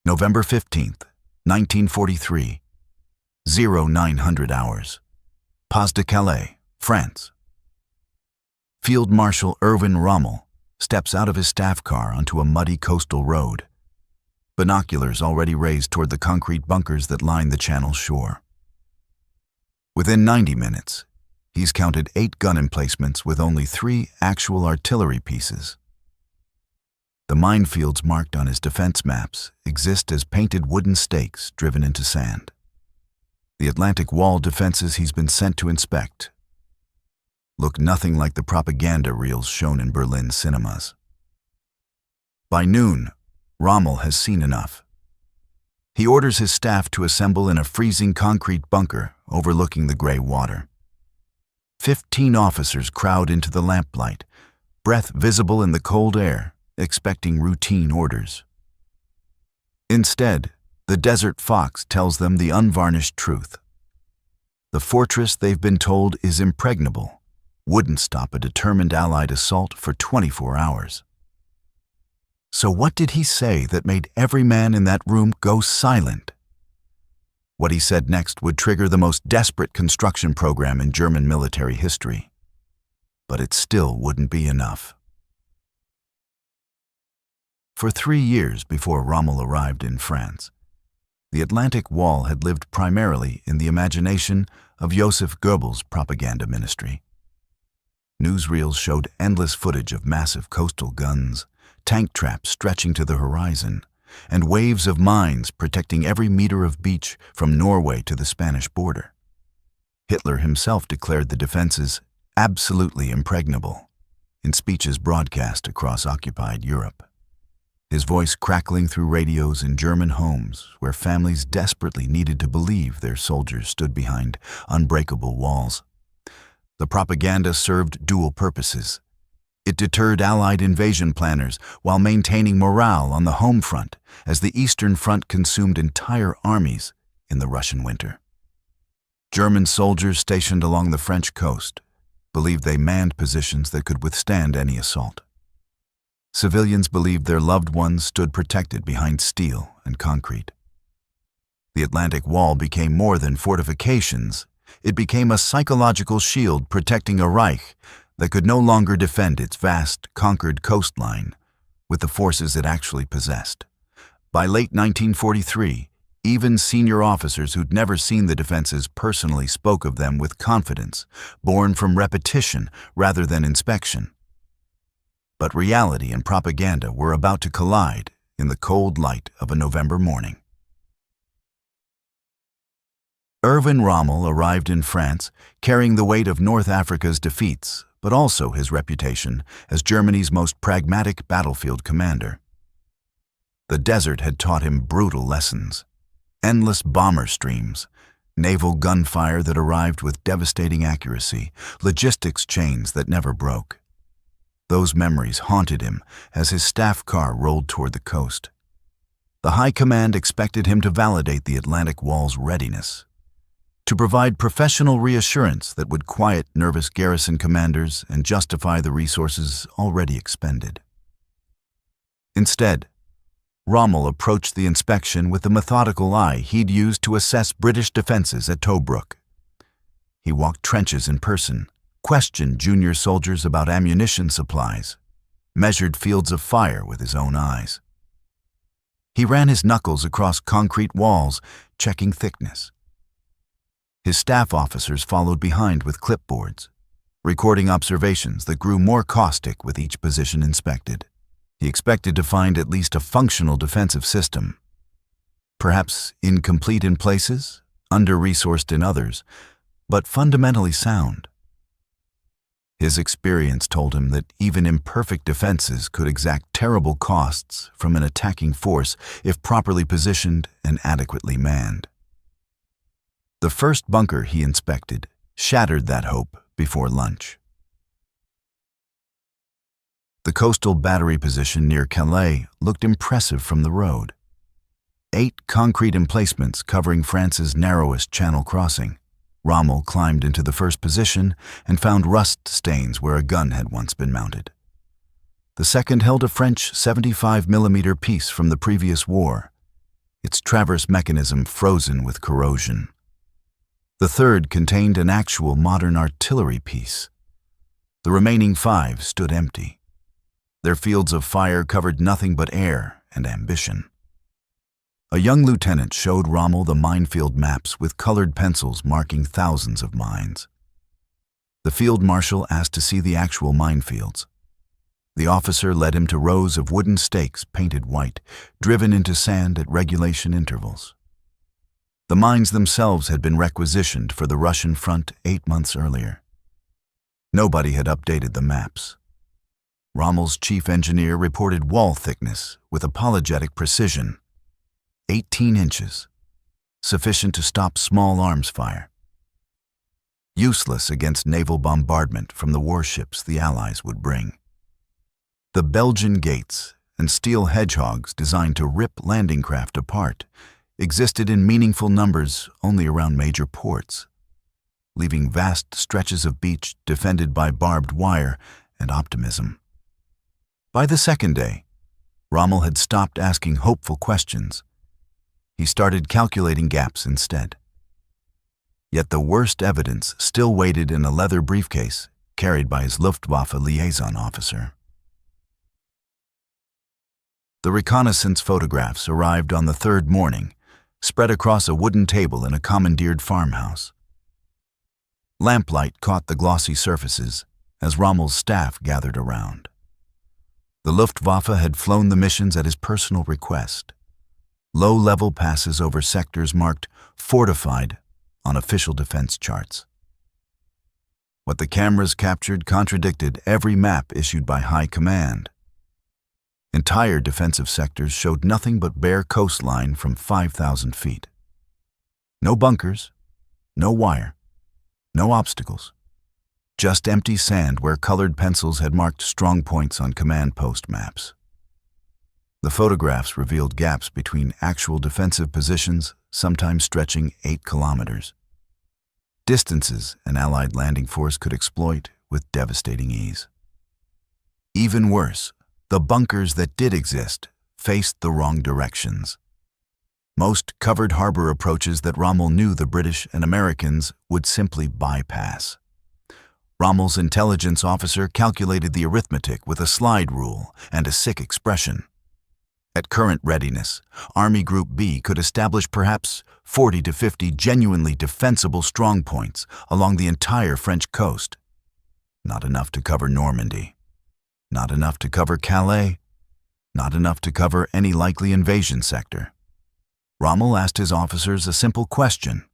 November 15th, 1943, 0900 hours. Pas de Calais, France. Field Marshal Erwin Rommel steps out of his staff car onto a muddy coastal road, binoculars already raised toward the concrete bunkers that line the Channel's shore. Within 90 minutes, he's counted 8 gun emplacements with only 3 actual artillery pieces. The minefields marked on his defense maps exist as painted wooden stakes driven into sand. The Atlantic Wall defenses he's been sent to inspect look nothing like the propaganda reels shown in Berlin cinemas. By noon, Rommel has seen enough. He orders his staff to assemble in a freezing concrete bunker overlooking the gray water. 15 officers crowd into the lamplight, breath visible in the cold air, expecting routine orders. Instead, the Desert Fox tells them the unvarnished truth. The fortress they've been told is impregnable wouldn't stop a determined Allied assault for 24 hours. So what did he say that made every man in that room go silent? What he said next would trigger the most desperate construction program in German military history. But it still wouldn't be enough. For 3 years before Rommel arrived in France, the Atlantic Wall had lived primarily in the imagination of Joseph Goebbels' propaganda ministry. Newsreels showed endless footage of massive coastal guns, tank traps stretching to the horizon, and waves of mines protecting every meter of beach from Norway to the Spanish border. Hitler himself declared the defenses absolutely impregnable in speeches broadcast across occupied Europe. His voice crackling through radios in German homes where families desperately needed to believe their soldiers stood behind unbreakable walls. The propaganda served dual purposes. It deterred Allied invasion planners while maintaining morale on the home front as the Eastern Front consumed entire armies in the Russian winter. German soldiers stationed along the French coast believed they manned positions that could withstand any assault. Civilians believed their loved ones stood protected behind steel and concrete. The Atlantic Wall became more than fortifications. It became a psychological shield protecting a Reich that could no longer defend its vast, conquered coastline with the forces it actually possessed. By late 1943, even senior officers who'd never seen the defenses personally spoke of them with confidence, born from repetition rather than inspection. But reality and propaganda were about to collide in the cold light of a November morning. Erwin Rommel arrived in France carrying the weight of North Africa's defeats, but also his reputation as Germany's most pragmatic battlefield commander. The desert had taught him brutal lessons: endless bomber streams, naval gunfire that arrived with devastating accuracy, logistics chains that never broke. Those memories haunted him as his staff car rolled toward the coast. The High Command expected him to validate the Atlantic Wall's readiness, to provide professional reassurance that would quiet nervous garrison commanders and justify the resources already expended. Instead, Rommel approached the inspection with the methodical eye he'd used to assess British defenses at Tobruk. He walked trenches in person, questioned junior soldiers about ammunition supplies, measured fields of fire with his own eyes. He ran his knuckles across concrete walls, checking thickness. His staff officers followed behind with clipboards, recording observations that grew more caustic with each position inspected. He expected to find at least a functional defensive system, perhaps incomplete in places, under-resourced in others, but fundamentally sound. His experience told him that even imperfect defenses could exact terrible costs from an attacking force if properly positioned and adequately manned. The first bunker he inspected shattered that hope before lunch. The coastal battery position near Calais looked impressive from the road. 8 concrete emplacements covering France's narrowest channel crossing. Rommel climbed into the first position and found rust stains where a gun had once been mounted. The second held a French 75mm piece from the previous war, traverse mechanism frozen with corrosion. The third contained an actual modern artillery piece. The remaining 5 stood empty. Their fields of fire covered nothing but air and ambition. A young lieutenant showed Rommel the minefield maps with colored pencils marking thousands of mines. The field marshal asked to see the actual minefields. The officer led him to rows of wooden stakes painted white, driven into sand at regulation intervals. The mines themselves had been requisitioned for the Russian front 8 months earlier. Nobody had updated the maps. Rommel's chief engineer reported wall thickness with apologetic precision: 18 inches, sufficient to stop small arms fire. Useless against naval bombardment from the warships the Allies would bring. The Belgian gates and steel hedgehogs designed to rip landing craft apart existed in meaningful numbers only around major ports, leaving vast stretches of beach defended by barbed wire and optimism. By the second day, Rommel had stopped asking hopeful questions. He started calculating gaps instead. Yet the worst evidence still waited in a leather briefcase carried by his Luftwaffe liaison officer. The reconnaissance photographs arrived on the third morning, spread across a wooden table in a commandeered farmhouse. Lamplight caught the glossy surfaces as Rommel's staff gathered around. The Luftwaffe had flown the missions at his personal request. Low-level passes over sectors marked fortified on official defense charts. What the cameras captured contradicted every map issued by High Command. Entire defensive sectors showed nothing but bare coastline from 5,000 feet. No bunkers, no wire, no obstacles. Just empty sand where colored pencils had marked strong points on command post maps. The photographs revealed gaps between actual defensive positions, sometimes stretching 8 kilometers. Distances an Allied landing force could exploit with devastating ease. Even worse, the bunkers that did exist faced the wrong directions. Most covered harbor approaches that Rommel knew the British and Americans would simply bypass. Rommel's intelligence officer calculated the arithmetic with a slide rule and a sick expression. At current readiness, Army Group B could establish perhaps 40 to 50 genuinely defensible strongpoints along the entire French coast. Not enough to cover Normandy. Not enough to cover Calais. Not enough to cover any likely invasion sector. Rommel asked his officers a simple question.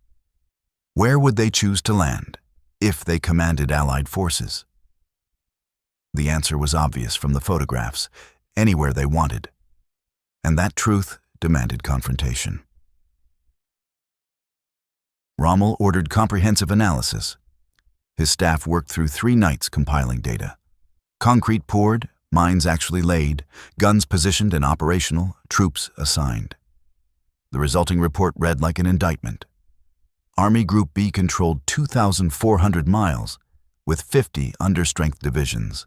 Where would they choose to land if they commanded Allied forces? The answer was obvious from the photographs: anywhere they wanted. And that truth demanded confrontation. Rommel ordered comprehensive analysis. His staff worked through 3 nights compiling data. Concrete poured, mines actually laid, guns positioned and operational, troops assigned. The resulting report read like an indictment. Army Group B controlled 2,400 miles, with 50 understrength divisions,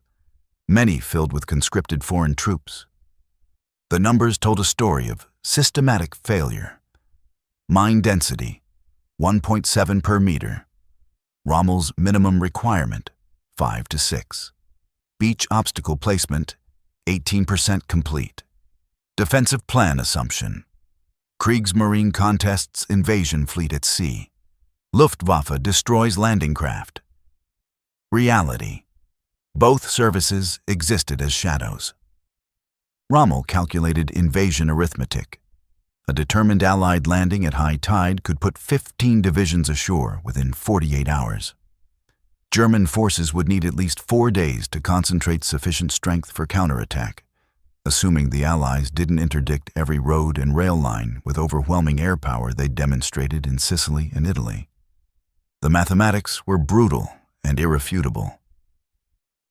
many filled with conscripted foreign troops. The numbers told a story of systematic failure. Mine density, 1.7 per meter. Rommel's minimum requirement, 5 to 6. Beach obstacle placement, 18% complete. Defensive plan assumption. Kriegsmarine contests invasion fleet at sea. Luftwaffe destroys landing craft. Reality. Both services existed as shadows. Rommel calculated invasion arithmetic. A determined Allied landing at high tide could put 15 divisions ashore within 48 hours. German forces would need at least 4 days to concentrate sufficient strength for counterattack, assuming the Allies didn't interdict every road and rail line with overwhelming air power they demonstrated in Sicily and Italy. The mathematics were brutal and irrefutable.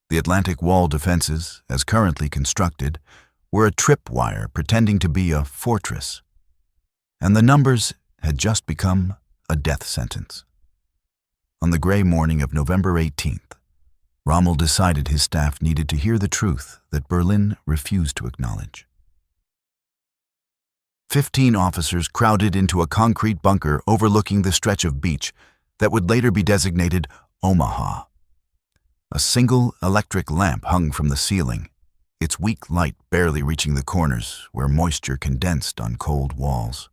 The Atlantic Wall defenses, as currently constructed, were a tripwire pretending to be a fortress, and the numbers had just become a death sentence. On the gray morning of November 18th, Rommel decided his staff needed to hear the truth that Berlin refused to acknowledge. 15 officers crowded into a concrete bunker overlooking the stretch of beach that would later be designated Omaha. A single electric lamp hung from the ceiling, its weak light barely reaching the corners where moisture condensed on cold walls.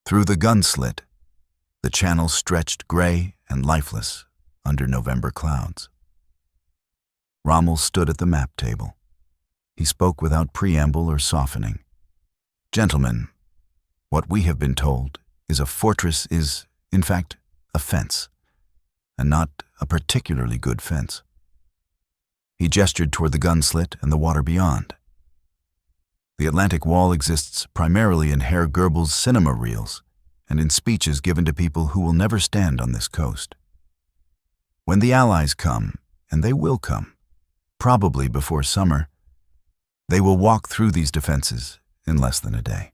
Through the gun slit, the channel stretched gray and lifeless under November clouds. Rommel stood at the map table. He spoke without preamble or softening. "Gentlemen, what we have been told is a fortress is, in fact, a fence, and not a particularly good fence." He gestured toward the gun slit and the water beyond. "The Atlantic Wall exists primarily in Herr Goebbels' cinema reels and in speeches given to people who will never stand on this coast. When the Allies come, and they will come, probably before summer, they will walk through these defenses in less than a day."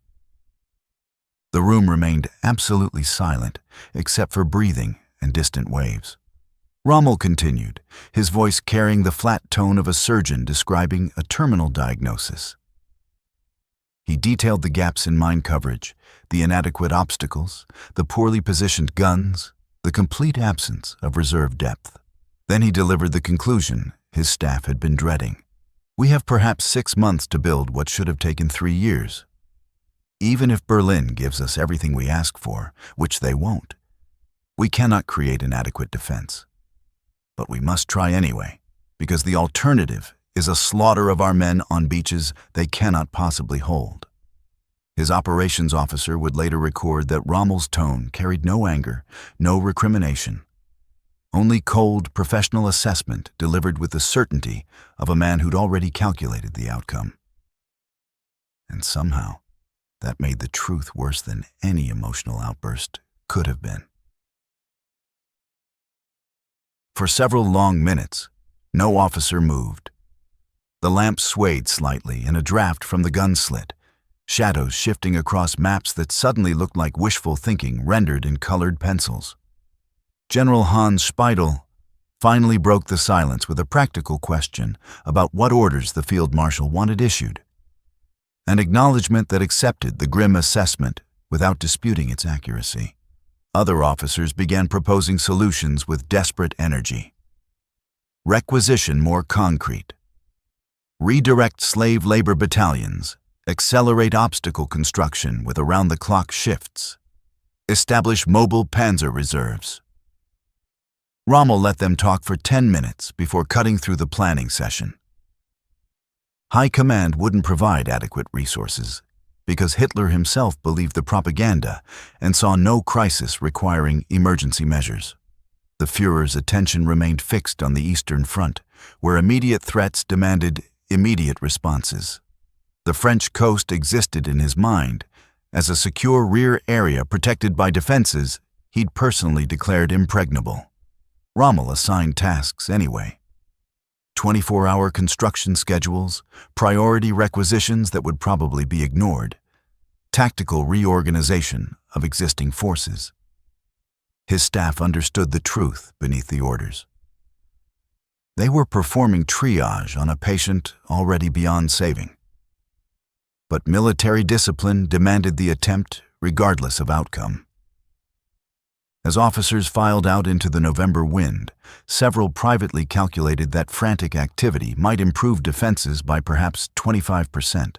The room remained absolutely silent, except for breathing and distant waves. Rommel continued, his voice carrying the flat tone of a surgeon describing a terminal diagnosis. He detailed the gaps in mine coverage, the inadequate obstacles, the poorly positioned guns, the complete absence of reserve depth. Then he delivered the conclusion his staff had been dreading. "We have perhaps 6 months to build what should have taken 3 years. Even if Berlin gives us everything we ask for, which they won't, we cannot create an adequate defense. But we must try anyway, because the alternative is a slaughter of our men on beaches they cannot possibly hold." His operations officer would later record that Rommel's tone carried no anger, no recrimination, only cold, professional assessment delivered with the certainty of a man who'd already calculated the outcome. And somehow, that made the truth worse than any emotional outburst could have been. For several long minutes, no officer moved. The lamp swayed slightly in a draft from the gun slit, shadows shifting across maps that suddenly looked like wishful thinking rendered in colored pencils. General Hans Speidel finally broke the silence with a practical question about what orders the field marshal wanted issued, an acknowledgement that accepted the grim assessment without disputing its accuracy. Other officers began proposing solutions with desperate energy. Requisition more concrete. Redirect slave labor battalions. Accelerate obstacle construction with around-the-clock shifts. Establish mobile panzer reserves. Rommel let them talk for 10 minutes before cutting through the planning session. High Command wouldn't provide adequate resources because Hitler himself believed the propaganda and saw no crisis requiring emergency measures. The Führer's attention remained fixed on the Eastern Front, where immediate threats demanded immediate responses. The French coast existed in his mind as a secure rear area protected by defenses he'd personally declared impregnable. Rommel assigned tasks anyway. 24-hour construction schedules, priority requisitions that would probably be ignored, tactical reorganization of existing forces. His staff understood the truth beneath the orders. They were performing triage on a patient already beyond saving. But military discipline demanded the attempt regardless of outcome. As officers filed out into the November wind, several privately calculated that frantic activity might improve defenses by perhaps 25%.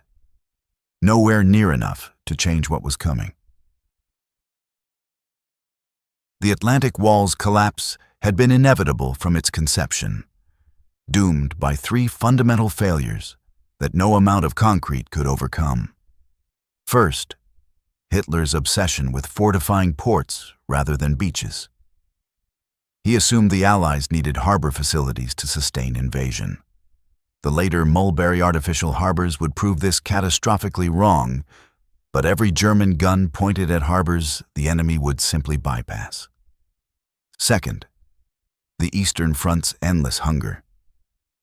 Nowhere near enough to change what was coming. The Atlantic Wall's collapse had been inevitable from its conception, doomed by 3 fundamental failures that no amount of concrete could overcome. First, Hitler's obsession with fortifying ports rather than beaches. He assumed the Allies needed harbor facilities to sustain invasion. The later Mulberry artificial harbors would prove this catastrophically wrong, but every German gun pointed at harbors the enemy would simply bypass. Second, the Eastern Front's endless hunger.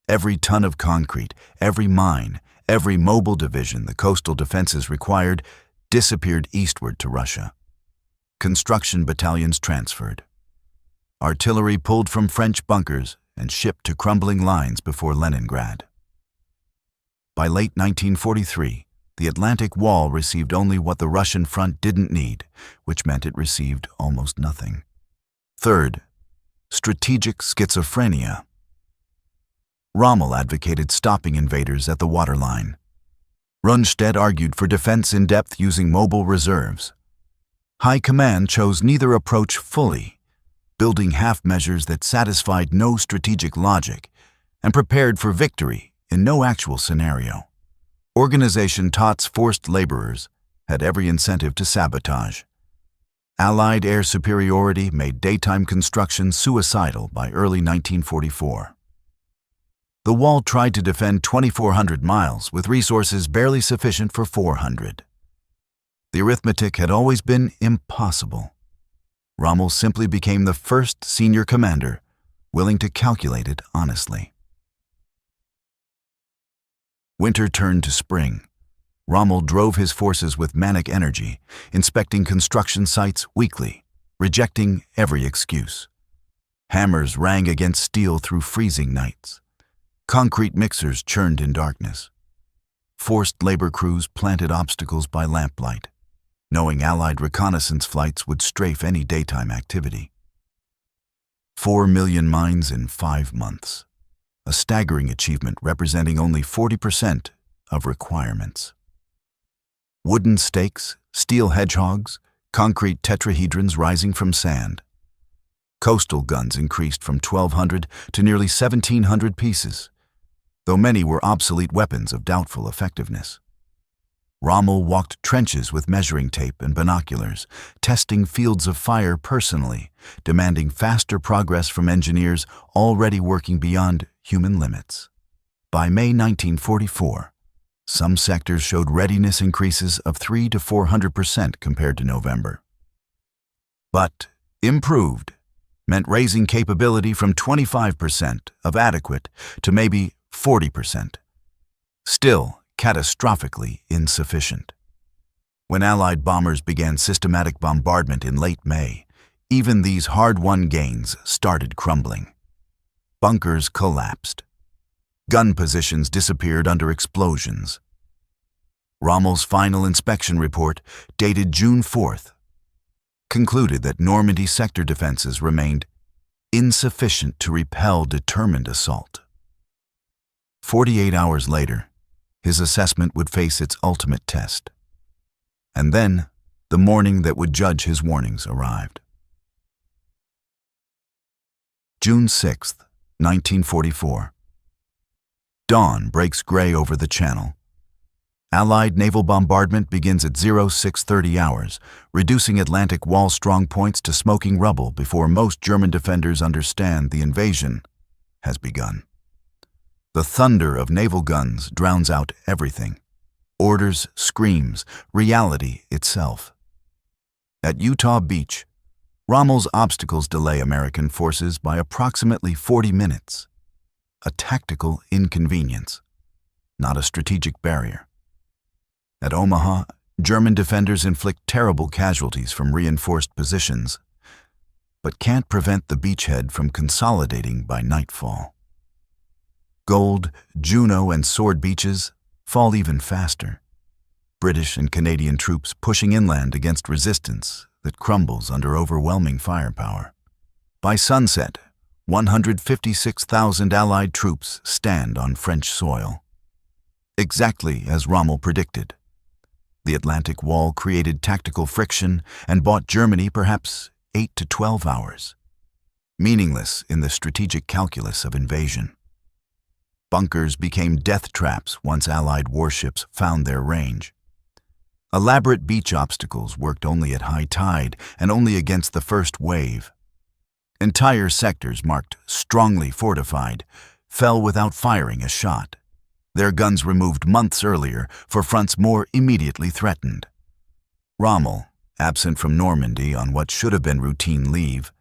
Every ton of concrete, every mine, every mobile division the coastal defenses required disappeared eastward to Russia. Construction battalions transferred. Artillery pulled from French bunkers and shipped to crumbling lines before Leningrad. By late 1943, the Atlantic Wall received only what the Russian front didn't need, which meant it received almost nothing. Third, strategic schizophrenia. Rommel advocated stopping invaders at the waterline. Rundstedt argued for defense in depth using mobile reserves. High Command chose neither approach fully, building half measures that satisfied no strategic logic and prepared for victory in no actual scenario. Organization Tott's forced laborers had every incentive to sabotage. Allied air superiority made daytime construction suicidal by early 1944. The wall tried to defend 2,400 miles with resources barely sufficient for 400. The arithmetic had always been impossible. Rommel simply became the first senior commander willing to calculate it honestly. Winter turned to spring. Rommel drove his forces with manic energy, inspecting construction sites weekly, rejecting every excuse. Hammers rang against steel through freezing nights. Concrete mixers churned in darkness. Forced labor crews planted obstacles by lamplight, knowing Allied reconnaissance flights would strafe any daytime activity. 4 million mines in 5 months, a staggering achievement representing only 40% of requirements. Wooden stakes, steel hedgehogs, concrete tetrahedrons rising from sand. Coastal guns increased from 1,200 to nearly 1,700 pieces, though many were obsolete weapons of doubtful effectiveness. Rommel walked trenches with measuring tape and binoculars, testing fields of fire personally, demanding faster progress from engineers already working beyond human limits. By May 1944, some sectors showed readiness increases of 300 to 400% compared to November. But improved meant raising capability from 25% of adequate to maybe 40%. Still catastrophically insufficient. When Allied bombers began systematic bombardment in late May, even these hard-won gains started crumbling. Bunkers collapsed. Gun positions disappeared under explosions. Rommel's final inspection report, dated June 4th, concluded that Normandy sector defenses remained insufficient to repel determined assault. 48 hours later, his assessment would face its ultimate test. And then, the morning that would judge his warnings arrived. June 6, 1944. Dawn breaks gray over the Channel. Allied naval bombardment begins at 0630 hours, reducing Atlantic Wall strong points to smoking rubble before most German defenders understand the invasion has begun. The thunder of naval guns drowns out everything. Orders, screams, reality itself. At Utah Beach, Rommel's obstacles delay American forces by approximately 40 minutes. A tactical inconvenience, not a strategic barrier. At Omaha, German defenders inflict terrible casualties from reinforced positions, but can't prevent the beachhead from consolidating by nightfall. Gold, Juno, and Sword beaches fall even faster. British and Canadian troops pushing inland against resistance that crumbles under overwhelming firepower. By sunset, 156,000 Allied troops stand on French soil. Exactly as Rommel predicted. The Atlantic Wall created tactical friction and bought Germany perhaps 8 to 12 hours. Meaningless in the strategic calculus of invasion. Bunkers became death traps once Allied warships found their range. Elaborate beach obstacles worked only at high tide and only against the first wave. Entire sectors marked strongly fortified fell without firing a shot, their guns removed months earlier for fronts more immediately threatened. Rommel, absent from Normandy on what should have been routine leave,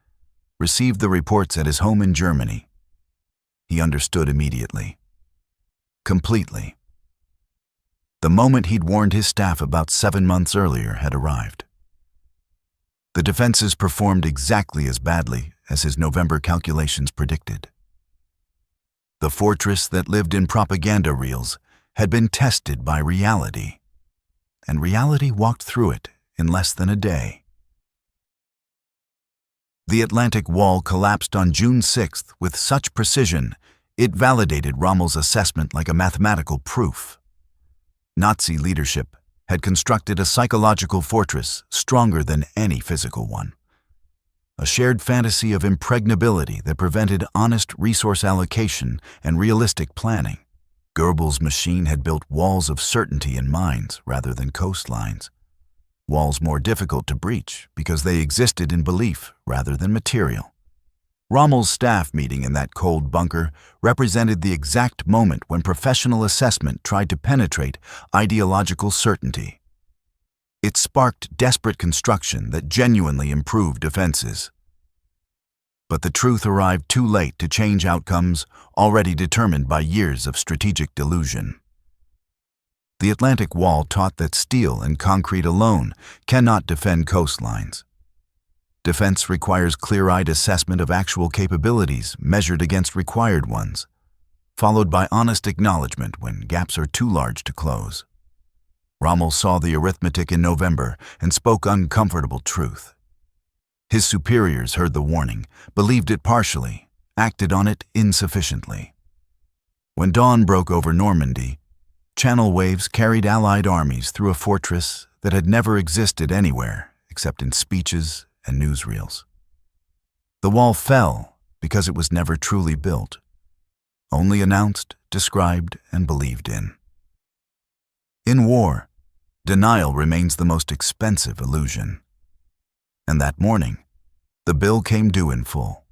received the reports at his home in Germany. He understood immediately. Completely. The moment he'd warned his staff about 7 months earlier had arrived. The defenses performed exactly as badly as his November calculations predicted. The fortress that lived in propaganda reels had been tested by reality. and reality walked through it in less than a day. The Atlantic Wall collapsed on June 6th with such precision, it validated Rommel's assessment like a mathematical proof. Nazi leadership had constructed a psychological fortress stronger than any physical one. A shared fantasy of impregnability that prevented honest resource allocation and realistic planning. Goebbels' machine had built walls of certainty in minds rather than coastlines. Walls more difficult to breach because they existed in belief rather than material. Rommel's staff meeting in that cold bunker represented the exact moment when professional assessment tried to penetrate ideological certainty. It sparked desperate construction that genuinely improved defenses. But the truth arrived too late to change outcomes already determined by years of strategic delusion. The Atlantic Wall taught that steel and concrete alone cannot defend coastlines. Defense requires clear-eyed assessment of actual capabilities measured against required ones, followed by honest acknowledgement when gaps are too large to close. Rommel saw the arithmetic in November and spoke uncomfortable truth. His superiors heard the warning, believed it partially, acted on it insufficiently. When dawn broke over Normandy, channel waves carried Allied armies through a fortress that had never existed anywhere except in speeches and newsreels. The wall fell because it was never truly built, only announced, described, and believed in. In war, denial remains the most expensive illusion. And that morning, the bill came due in full.